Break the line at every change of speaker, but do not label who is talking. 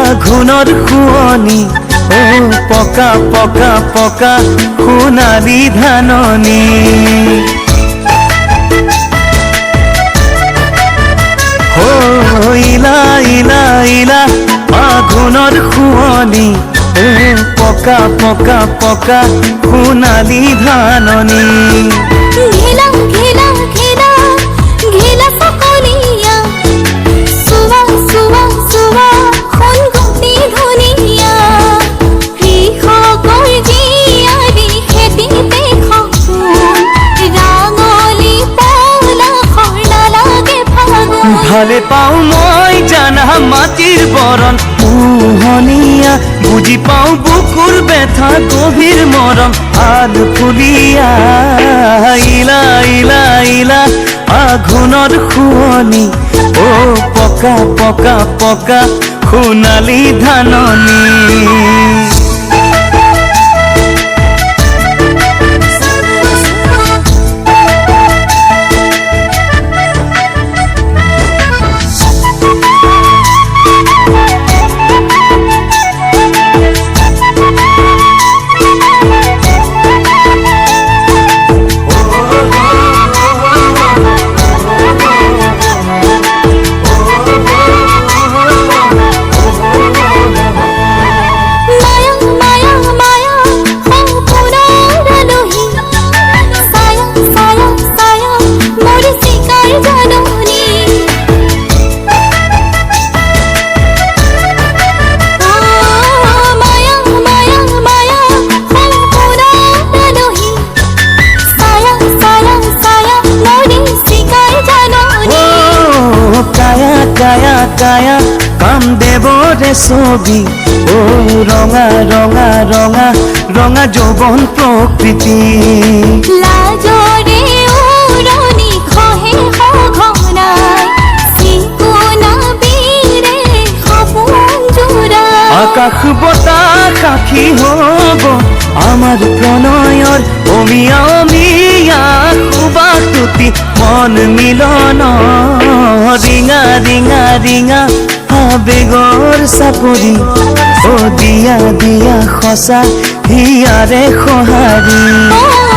আঘোণৰ শুৱনি ও পকা পকা পকা সোণালী ধাননি ইলা ইলা ইলা আঘোণৰ শুৱনি ও পকা পকা পকা সোণালী ধাননি
ঘিলা ঘিলা ঘিলা ঘিলা সকলিয়া সুৱা সুৱা সুৱা খন গতি ধুনীয়া কৃষকৰ জীয়াৰী খেতিতে সপোন ৰাঙলী পলাশৰ নালাগে ফাগুন
ভালে পাওঁ মই জানা মাটিৰ বৰণ মোহনীয়া বুজি পাওঁ বুকুৰ বেথা গভীৰ মৰম আল ফুলিয়া ইলা ইলা ইলা আঘোণৰ শুৱনি ও পকা পকা পকা সোণালী ধাননি কায়া কায়া কামদেৱৰে ছবি ও ৰঙা ৰঙা ৰঙা ৰঙা যৌৱন প্ৰকৃতি
লাজৰে উৰণি খহে সঘনাই চিকুনা বীৰে সপোন জোৰাই
আকাশ বতাহ সাক্ষী হ'ব আমাৰ প্ৰণয়ৰ অমিয়া অমিয়া সুবাসুতি মন মিলন ৰিঙা ৰিঙা ৰিঙা আবেগৰ চাপৰি ও দিয়া দিয়া সঁচা হিয়াৰে সঁহাৰি